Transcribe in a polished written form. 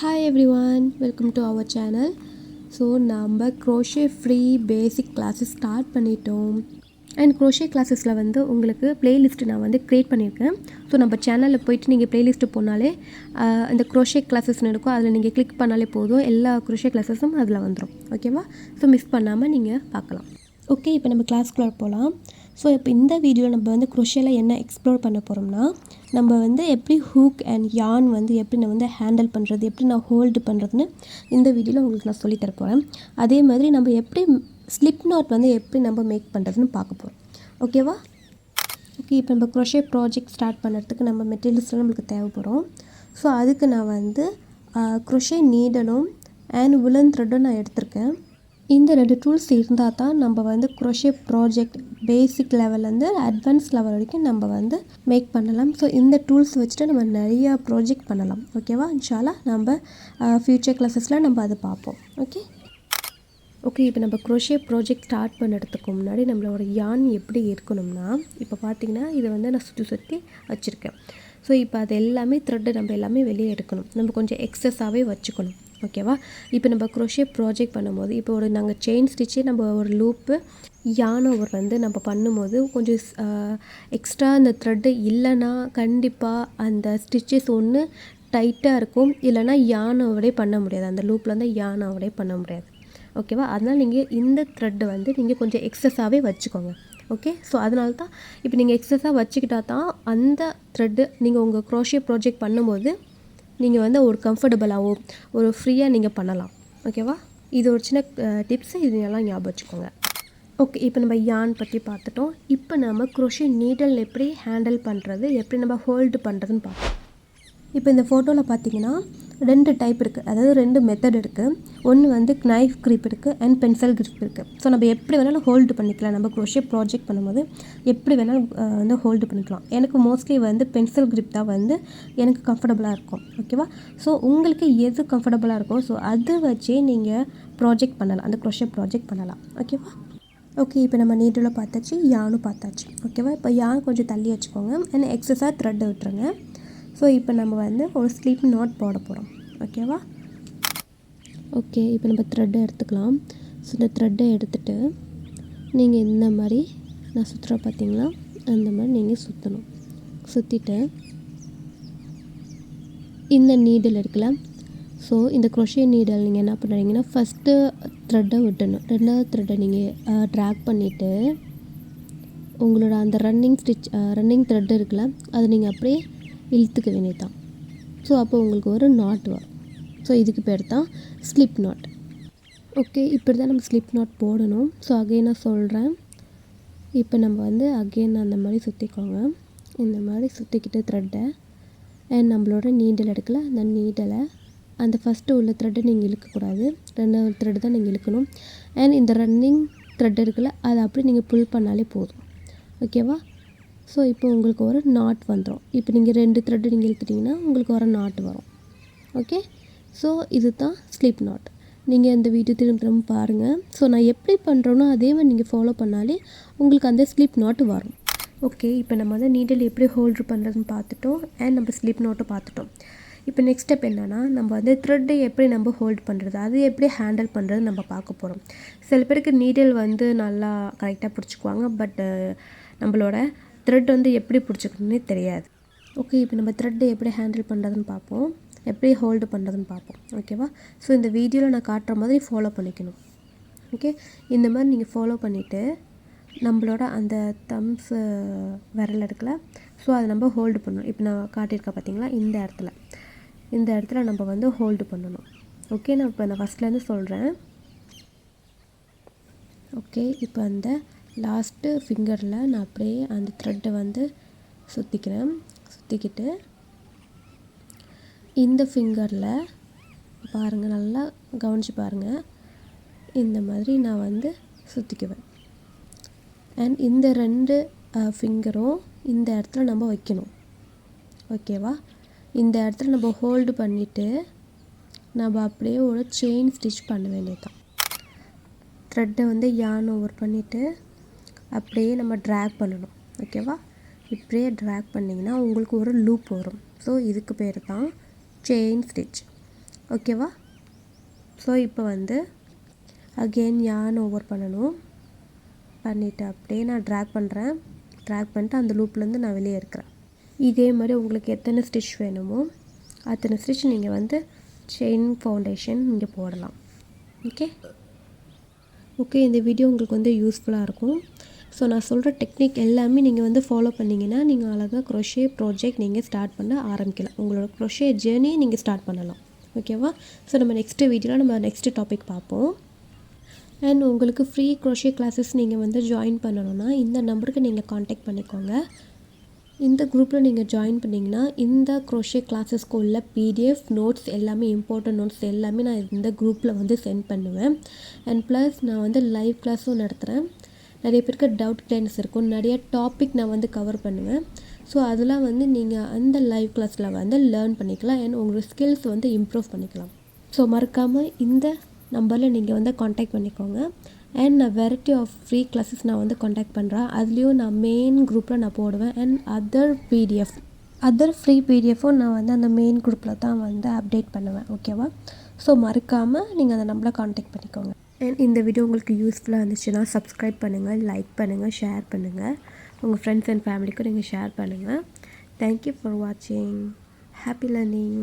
Hi everyone, welcome to our channel. So நம்ம crochet free basic classes start பண்ணிட்டோம். And crochet கிளாஸஸில் வந்து உங்களுக்கு playlist நான் வந்து க்ரியேட் பண்ணியிருக்கேன். ஸோ நம்ம சேனலில் போய்ட்டு நீங்கள் பிளேலிஸ்ட்டு போனாலே இந்த crochet கிளாஸஸ்னு இருக்கும், அதில் நீங்கள் கிளிக் பண்ணாலே போதும், எல்லா crochet கிளாஸஸும் அதில் வந்துடும். ஓகேவா? ஸோ மிஸ் பண்ணாமல் நீங்கள் பார்க்கலாம். ஓகே, இப்போ நம்ம கிளாஸ்க்குள்ளே போகலாம். ஸோ இப்போ இந்த வீடியோவில் நம்ம வந்து crochetல என்ன எக்ஸ்ப்ளோர் பண்ண போகிறோம்னா, நம்ம வந்து எப்படி ஹூக் அண்ட் யார்ன் வந்து எப்படி நான் வந்து ஹேண்டில் பண்ணுறது, எப்படி நான் ஹோல்டு பண்ணுறதுன்னு இந்த வீடியோவில் உங்களுக்கு நான் சொல்லித்தர போகிறேன். அதே மாதிரி நம்ம எப்படி ஸ்லிப் நாட் வந்து எப்படி நம்ம மேக் பண்ணுறதுன்னு பார்க்க போகிறோம். ஓகேவா? ஓகே, இப்போ நம்ம crochet ப்ராஜெக்ட் ஸ்டார்ட் பண்ணுறதுக்கு நம்ம மெட்டீரியல்ஸ்லாம் நம்மளுக்கு தேவைப்படும். ஸோ அதுக்கு நான் வந்து crochet நீடலும் அண்ட் woolen த்ரெட்டும் நான் எடுத்திருக்கேன். இந்த 2 டூல்ஸ் இருந்தால் தான் நம்ம வந்து crochet ப்ராஜெக்ட் பேசிக் லெவல்லேருந்து அட்வான்ஸ் லெவல் வரைக்கும் நம்ம வந்து மேக் பண்ணலாம். ஸோ இந்த டூல்ஸ் வச்சுட்டு நம்ம நிறையா ப்ராஜெக்ட் பண்ணலாம். ஓகேவா? இன்ஷால்லா நம்ம ஃப்யூச்சர் கிளாஸஸில் நம்ம அதை பார்ப்போம். ஓகே, இப்போ நம்ம crochet ப்ராஜெக்ட் ஸ்டார்ட் பண்ணுறதுக்கு முன்னாடி நம்மளோட யான் எப்படி இருக்கணும்னா, இப்போ பார்த்திங்கன்னா இதை வந்து நான் சுற்றி வச்சுருக்கேன். ஸோ இப்போ அது எல்லாமே த்ரெட்டு நம்ம எல்லாமே வெளியே எடுக்கணும், நம்ம கொஞ்சம் எக்ஸஸாகவே வச்சுக்கணும். ஓகேவா? இப்போ நம்ம crochet ப்ராஜெக்ட் பண்ணும்போது இப்போ நாங்கள் செயின் ஸ்டிச்சு நம்ம ஒரு லூப்பு யான் ஓவர் வந்து நம்ம பண்ணும்போது கொஞ்சம் எக்ஸ்ட்ரா அந்த த்ரெட்டு இல்லைன்னா கண்டிப்பாக அந்த ஸ்டிச்சஸ் ஒன்று டைட்டாக இருக்கும், இல்லைனா யான் ஓவரே பண்ண முடியாது, அந்த லூப்பில் வந்து யான் ஓவரே பண்ண முடியாது. ஓகேவா? அதனால் நீங்கள் இந்த த்ரெட்டு வந்து நீங்கள் கொஞ்சம் எக்ஸஸாகவே வச்சுக்கோங்க. ஓகே, ஸோ அதனால தான் இப்போ நீங்கள் எக்ஸஸாக வச்சுக்கிட்டா தான் அந்த த்ரெட்டு நீங்கள் உங்கள் crochet ப்ராஜெக்ட் பண்ணும்போது நீங்கள் வந்து ஒரு கம்ஃபர்டபுளாகவும் ஒரு ஃப்ரீயாக நீங்கள் பண்ணலாம். ஓகேவா? இது ஒரு சின்ன டிப்ஸு, இது எல்லாம் ஞாபகம் வச்சுக்கோங்க. ஓகே, இப்போ நம்ம யான் பற்றி பார்த்துட்டோம். இப்போ நம்ம crochet நீடல் எப்படி ஹேண்டில் பண்ணுறது, எப்படி நம்ம ஹோல்டு பண்ணுறதுன்னு பார்ப்போம். இப்போ இந்த ஃபோட்டோவில் பார்த்தீங்கன்னா 2 டைப் இருக்குது, அதாவது 2 மெத்தட் இருக்குது. ஒன்று வந்து நைஃப் கிரிப் இருக்குது அண்ட் பென்சில் கிரிப் இருக்குது. ஸோ நம்ம எப்படி வேணாலும் ஹோல்டு பண்ணிக்கலாம், நம்ம crochet ப்ராஜெக்ட் பண்ணும்போது எப்படி வேணாலும் வந்து ஹோல்டு பண்ணிக்கலாம். எனக்கு மோஸ்ட்லி வந்து பென்சில் கிரிப் தான் வந்து எனக்கு கம்ஃபர்டபுளாக இருக்கும். ஓகேவா? ஸோ உங்களுக்கு எது கம்ஃபர்டபுளாக இருக்கும், ஸோ அதை வச்சே நீங்கள் ப்ராஜெக்ட் பண்ணலாம், அந்த crochet ப்ராஜெக்ட் பண்ணலாம். ஓகேவா? ஓகே, இப்போ நம்ம நீடில் பார்த்தாச்சு, யானும் பார்த்தாச்சு. ஓகேவா? இப்போ யான் கொஞ்சம் தள்ளி வச்சுக்கோங்க அண்ட் எக்ஸஸாக த்ரெட்டை விட்டுருங்க. ஸோ இப்போ நம்ம வந்து ஒரு ஸ்லிப் நாட் போட போகிறோம். ஓகேவா? ஓகே, இப்போ நம்ம த்ரெட்டை எடுத்துக்கலாம். ஸோ இந்த த்ரெட்டை எடுத்துகிட்டு நீங்கள் இந்த மாதிரி நான் சுற்றுற பார்த்தீங்களா, அந்த மாதிரி நீங்கள் சுற்றணும். சுற்றிட்டு இந்த நீடில் இருக்குல்ல, ஸோ இந்த crochet நீடல் நீங்கள் என்ன பண்ணுறீங்கன்னா ஃபஸ்ட்டு த்ரெட்டை விட்டணும், 2வது த்ரெட்டை நீங்கள் ட்ராக் பண்ணிவிட்டு உங்களோட அந்த ரன்னிங் த்ரெட் இருக்குல்ல, அதை நீங்கள் அப்படியே இழுத்துக்க வேண்டியதான். ஸோ அப்போ உங்களுக்கு ஒரு நாட் வரும். ஸோ இதுக்கு பேர் தான் ஸ்லிப் நாட். ஓகே, இப்படி தான் நம்ம ஸ்லிப் நாட் போடணும். ஸோ அகைன் நான் சொல்கிறேன். இப்போ நம்ம வந்து அகைன் அந்த மாதிரி சுற்றிக்கோங்க, இந்த மாதிரி சுற்றிக்கிட்டு த்ரெட்டை அண்ட் நம்மளோட நீடல் எடுக்கல, அந்த நீடலை அந்த ஃபஸ்ட்டு உள்ள த்ரெட்டை நீங்கள் இழுக்கக்கூடாது, 2வது த்ரெட்டு தான் நீங்கள் இழுக்கணும். அண்ட் இந்த ரன்னிங் த்ரெட் இருக்குல்ல, அதை அப்படி நீங்கள் புல் பண்ணாலே போதும். ஓகேவா? ஸோ இப்போ உங்களுக்கு ஒரு நாட் வந்துடும். இப்போ நீங்கள் 2 த்ரெட்டு நீங்கள் இழுத்துட்டிங்கன்னா உங்களுக்கு ஒரு நாட் வரும். ஓகே, ஸோ இது தான் ஸ்லிப் நாட். நீங்கள் இந்த வீடியோ திரும்ப பாருங்கள். ஸோ நான் எப்படி பண்ணுறோன்னோ அதே மாதிரி நீங்கள் ஃபாலோ பண்ணாலே உங்களுக்கு அந்த ஸ்லிப் நாட் வரும். ஓகே, இப்போ நம்ம வந்து நீடில் எப்படி ஹோல்டு பண்ணுறதுன்னு பார்த்துட்டோம் அண்ட் நம்ம ஸ்லிப் நாட்டை பார்த்துட்டோம். இப்போ நெக்ஸ்ட் ஸ்டெப் என்னென்னா, நம்ம வந்து த்ரெட்டை எப்படி நம்ம ஹோல்டு பண்ணுறது, அது எப்படி ஹேண்டில் பண்ணுறது நம்ம பார்க்க போகிறோம். சில பேருக்கு நீடில் வந்து நல்லா கரெக்டாக பிடிச்சிக்குவாங்க, பட் நம்மளோட த்ரெட் வந்து எப்படி பிடிச்சிக்கணுன்னே தெரியாது. ஓகே, இப்போ நம்ம த்ரெட்டை எப்படி ஹேண்டில் பண்ணுறதுன்னு பார்ப்போம், எப்படி ஹோல்டு பண்ணுறதுன்னு பார்ப்போம். ஓகேவா? ஸோ இந்த வீடியோவில் நான் காட்டுற மாதிரி ஃபாலோ பண்ணிக்கணும். ஓகே, இந்த மாதிரி நீங்கள் ஃபாலோ பண்ணிவிட்டு நம்மளோட அந்த தம்ஸ் விரல் எடுக்கல, ஸோ அதை நம்ம ஹோல்டு பண்ணணும். இப்போ நான் காட்டியிருக்கேன் பார்த்தீங்களா, இந்த இடத்துல நம்ம வந்து ஹோல்டு பண்ணணும். ஓகே, நான் ஃபஸ்ட்லேருந்து சொல்கிறேன். ஓகே, இப்போ அந்த லாஸ்ட்டு ஃபிங்கரில் நான் அப்படியே அந்த த்ரெட்டை வந்து சுற்றிக்கிட்டு இந்த ஃபிங்கரில் பாருங்கள், நல்லா கவனித்து பாருங்கள், இந்த மாதிரி நான் வந்து சுற்றிக்குவேன். அண்ட் இந்த 2 ஃபிங்கரும் இந்த இடத்துல நம்ம வைக்கணும். ஓகேவா? இந்த இடத்துல நம்ம ஹோல்டு பண்ணிவிட்டு நம்ம அப்படியே ஒரு செயின் ஸ்டிச் பண்ண வேண்டியதுதான். த்ரெட்டை வந்து யான் ஓவர் பண்ணிவிட்டு அப்படியே நம்ம ட்ராக் பண்ணணும். ஓகேவா? இப்படியே ட்ராக் பண்ணிங்கன்னா உங்களுக்கு ஒரு லூப் வரும். ஸோ இதுக்கு பேர் தான் செயின் ஸ்டிச். ஓகேவா? ஸோ இப்போ வந்து அகெயின் yarn ஓவர் பண்ணணும். பண்ணிவிட்டு அப்படியே நான் ட்ராக் பண்ணிட்டு அந்த லூப்லேருந்து நான் வெளியே இருக்கிறேன். இதே மாதிரி உங்களுக்கு எத்தனை ஸ்டிச் வேணுமோ அத்தனை ஸ்டிச் நீங்கள் வந்து செயின் ஃபவுண்டேஷன் இங்கே போடலாம். ஓகே, இந்த வீடியோ உங்களுக்கு வந்து யூஸ்ஃபுல்லாக இருக்கும். ஸோ நான் சொல்கிற டெக்னிக் எல்லாமே நீங்கள் வந்து ஃபாலோ பண்ணிங்கன்னா நீங்கள் அழகாக க்ரோஷே ப்ராஜெக்ட் நீங்கள் ஸ்டார்ட் பண்ண ஆரம்பிக்கலாம். உங்களோட க்ரோஷே ஜேர்னியை நீங்கள் ஸ்டார்ட் பண்ணலாம். ஓகேவா? ஸோ நம்ம நெக்ஸ்ட்டு டாபிக் பார்ப்போம். அண்ட் உங்களுக்கு ஃப்ரீ க்ரோஷே கிளாஸஸ் நீங்கள் வந்து ஜாயின் பண்ணணுன்னா இந்த நம்பருக்கு நீங்கள் காண்டாக்ட் பண்ணிக்கோங்க. இந்த குரூப்பில் நீங்கள் ஜாயின் பண்ணிங்கன்னா இந்த க்ரோஷே கிளாஸஸ்க்கு உள்ள பிடிஎஃப் நோட்ஸ் எல்லாமே இம்பார்ட்டன்ட் நோட்ஸ் எல்லாமே நான் இந்த குரூப்பில் வந்து சென்ட் பண்ணுவேன். அண்ட் ப்ளஸ் நான் வந்து லைவ் கிளாஸும் நடத்துகிறேன். நிறைய பேருக்கு டவுட் கிளைன்ஸ் இருக்கும், நிறைய டாபிக் நான் வந்து கவர் பண்ணுவேன். ஸோ அதெல்லாம் வந்து நீங்கள் அந்த லைவ் கிளாஸில் வந்து லேர்ன் பண்ணிக்கலாம் அண்ட் உங்களோட ஸ்கில்ஸ் வந்து இம்ப்ரூவ் பண்ணிக்கலாம். ஸோ மறக்காமல் இந்த நம்பரில் நீங்கள் வந்து காண்டாக்ட் பண்ணிக்கோங்க. அண்ட் நான் வெரைட்டி ஆஃப் ஃப்ரீ கிளாஸஸ் நான் வந்து காண்டாக்ட் பண்ணுறேன். அதுலேயும் நான் மெயின் குரூப்பில் நான் போடுவேன். அண்ட் அதர் ஃப்ரீ பிடிஎஃப்பும் நான் வந்து அந்த மெயின் குரூப்பில் தான் வந்து அப்டேட் பண்ணுவேன். ஓகேவா? ஸோ மறக்காமல் நீங்கள் அந்த நம்பரை காண்டாக்ட் பண்ணிக்கோங்க. அண்ட் இந்த வீடியோ உங்களுக்கு யூஸ்ஃபுல்லாக இருந்துச்சுன்னா சப்ஸ்கிரைப் பண்ணுங்கள், லைக் பண்ணுங்கள், ஷேர் பண்ணுங்கள். உங்கள் ஃப்ரெண்ட்ஸ் அண்ட் ஃபேமிலிக்கும் நீங்கள் ஷேர் பண்ணுங்கள். தேங்க்யூ ஃபார் வாட்சிங். Happy learning.